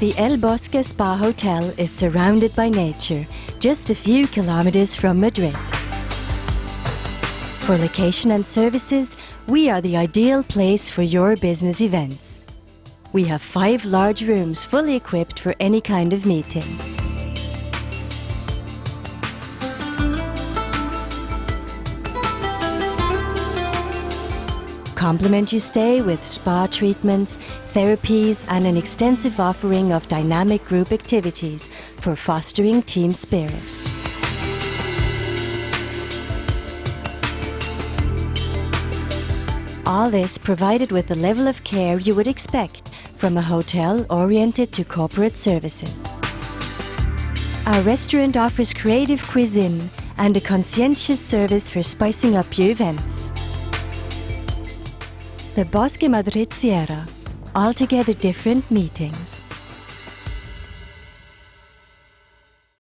The El Bosque Spa Hotel is surrounded by nature, just a few kilometers from Madrid. For location and services, we are the ideal place for your business events. We have 5 large rooms fully equipped for any kind of meeting. Complement your stay with spa treatments, therapies and an extensive offering of dynamic group activities for fostering team spirit. All this provided with the level of care you would expect from a hotel oriented to corporate services. Our restaurant offers creative cuisine and a conscientious service for spicing up your events. The Bosque Madrid Sierra, altogether different meetings.